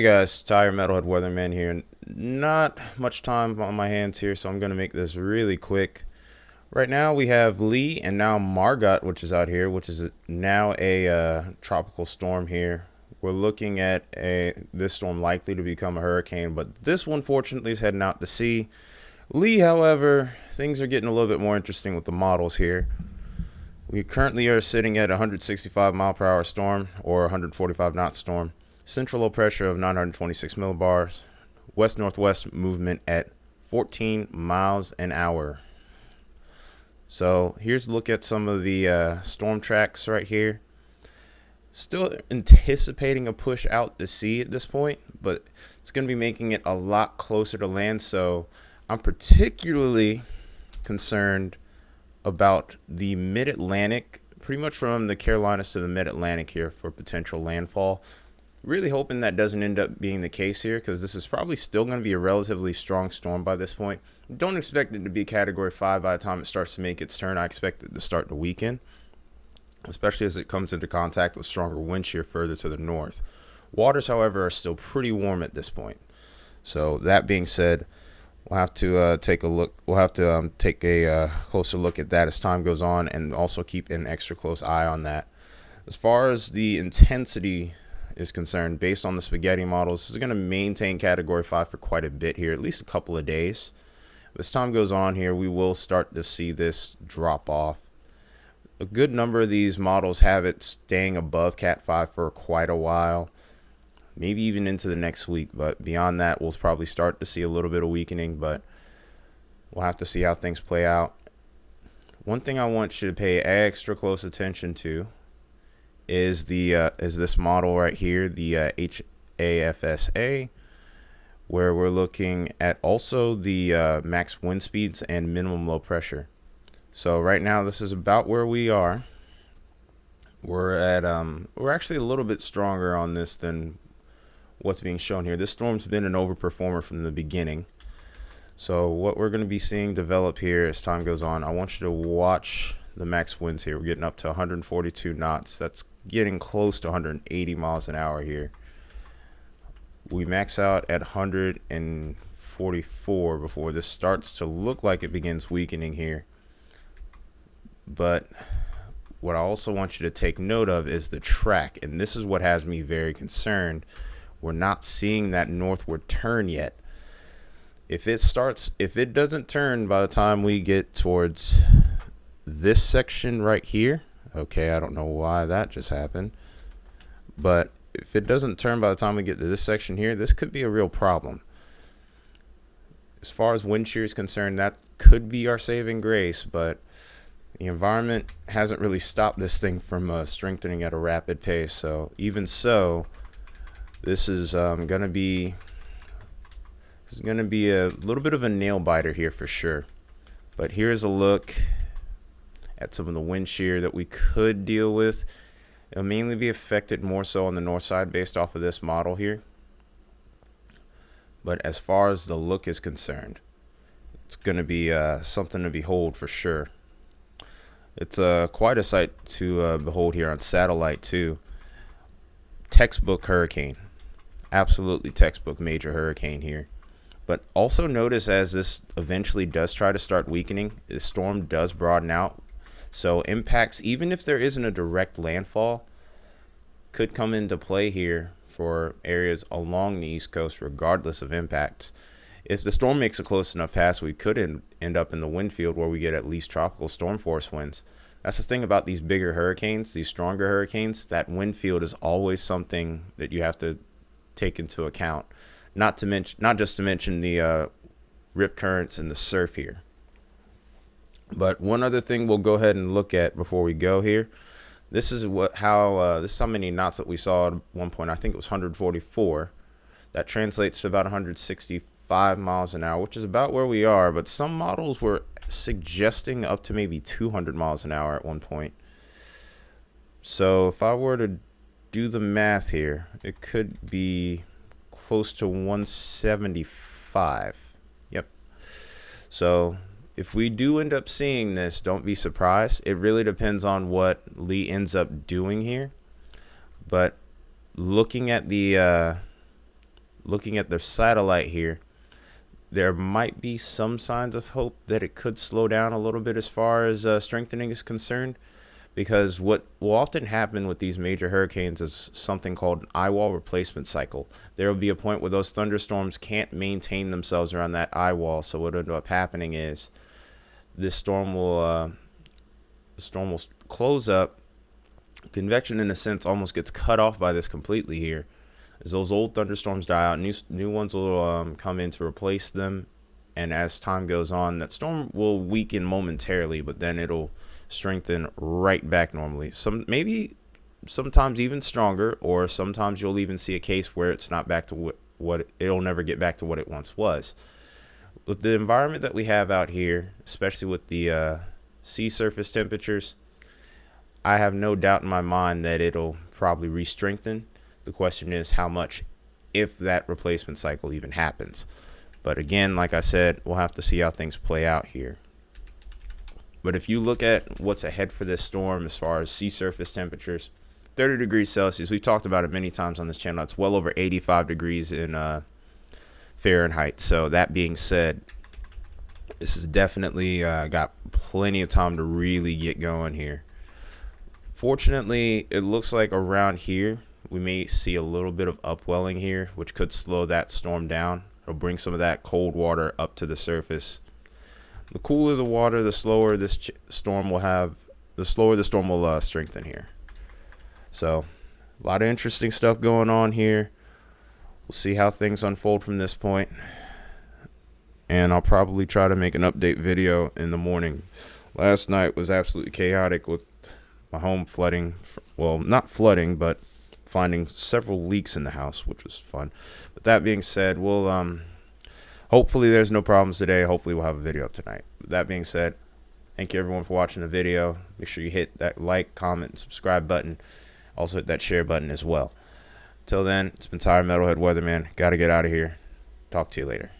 Hey guys, Tire Metalhead Weatherman here. Not much time on my hands here, so I'm going to make this really quick. Right now we have Lee and now Margot, which is out here, which is now a tropical storm here. We're looking at this storm likely to become a hurricane, but this one fortunately is heading out to sea. Lee, however, things are getting a little bit more interesting with the models here. We currently are sitting at 165 mile per hour storm or 145 knot storm. Central low pressure of 926 millibars. West-northwest movement at 14 miles an hour. So here's a look at some of the storm tracks right here. Still anticipating a push out to sea at this point, but it's going to be making it a lot closer to land. So I'm particularly concerned about the mid-Atlantic, pretty much from the Carolinas to the mid-Atlantic here for potential landfall. Really hoping that doesn't end up being the case here, because this is probably still going to be a relatively strong storm by this point. Don't expect it to be Category 5 by the time it starts to make its turn. I expect it to start to weaken, especially as it comes into contact with stronger wind shear further to the north. Waters, however, are still pretty warm at this point. So that being said, we'll have to take a look. We'll have to take a closer look at that as time goes on, and also keep an extra close eye on that. As far as the intensity is concerned, based on the spaghetti models, this is going to maintain Category 5 for quite a bit here, at least a couple of days. As time goes on here, we will start to see this drop off. A good number of these models have it staying above Cat 5 for quite a while, maybe even into the next week, but beyond that we'll probably start to see a little bit of weakening, but we'll have to see how things play out. One thing I want you to pay extra close attention to is this model right here, the HAFSA, where we're looking at also the max wind speeds and minimum low pressure. So right now this is about where we are. We're at we're actually a little bit stronger on this than what's being shown here. This storm's been an overperformer from the beginning. So what we're going to be seeing develop here as time goes on, I want you to watch the max winds here. We're getting up to 142 knots. That's getting close to 180 miles an hour here. We max out at 144 before this starts to look like it begins weakening here. But what I also want you to take note of is the track, and this is what has me very concerned. We're not seeing that northward turn yet. If it doesn't turn by the time we get towards this section right here, okay, I don't know why that just happened, but if it doesn't turn by the time we get to this section here, this could be a real problem. As far as wind shear is concerned, that could be our saving grace, but the environment hasn't really stopped this thing from strengthening at a rapid pace. So even so, this is gonna be a little bit of a nail biter here for sure. But here's a look at some of the wind shear that we could deal with. It'll mainly be affected more so on the north side based off of this model here. But as far as the look is concerned, it's going to be something to behold for sure. It's quite a sight to behold here on satellite too. Textbook hurricane. Absolutely textbook major hurricane here. But also notice, as this eventually does try to start weakening, the storm does broaden out. So impacts, even if there isn't a direct landfall, could come into play here for areas along the East Coast regardless of impacts. If the storm makes a close enough pass, we could end up in the wind field where we get at least tropical storm force winds. That's the thing about these bigger hurricanes, these stronger hurricanes, that wind field is always something that you have to take into account. Not just to mention the rip currents and the surf here. But one other thing we'll go ahead and look at before we go here. This is how many knots that we saw at one point. I think it was 144. That translates to about 165 miles an hour, which is about where we are. But some models were suggesting up to maybe 200 miles an hour at one point. So if I were to do the math here, it could be close to 175. Yep. So if we do end up seeing this, don't be surprised. It really depends on what Lee ends up doing here. But looking at the looking at their satellite here, there might be some signs of hope that it could slow down a little bit as far as strengthening is concerned, because what will often happen with these major hurricanes is something called an eye wall replacement cycle. There will be a point where those thunderstorms can't maintain themselves around that eye wall, so what will end up happening is this storm will close up. Convection, in a sense, almost gets cut off by this completely here. As those old thunderstorms die out, new ones will come in to replace them. And as time goes on, that storm will weaken momentarily, but then it'll strengthen right back normally. Sometimes even stronger, or sometimes you'll even see a case where it's not back to what it'll never get back to what it once was. With the environment that we have out here, especially with the sea surface temperatures, I have no doubt in my mind that it'll probably re-strengthen. The question is how much, if that replacement cycle even happens. But again, like I said, we'll have to see how things play out here. But if you look at what's ahead for this storm as far as sea surface temperatures, 30 degrees Celsius, we've talked about it many times on this channel. It's well over 85 degrees in Fahrenheit. So that being said, this has definitely got plenty of time to really get going here. Fortunately, it looks like around here we may see a little bit of upwelling here, which could slow that storm down. It'll bring some of that cold water up to the surface. The cooler the water, the slower this storm will strengthen here. So a lot of interesting stuff going on here. We'll see how things unfold from this point. And I'll probably try to make an update video in the morning. Last night was absolutely chaotic with my home flooding. Well, not flooding, but finding several leaks in the house, which was fun. But that being said, we'll hopefully there's no problems today. Hopefully we'll have a video up tonight. But that being said, thank you everyone for watching the video. Make sure you hit that like, comment, and subscribe button. Also hit that share button as well. Till then, it's been Metalhead Weatherman. Gotta get out of here. Talk to you later.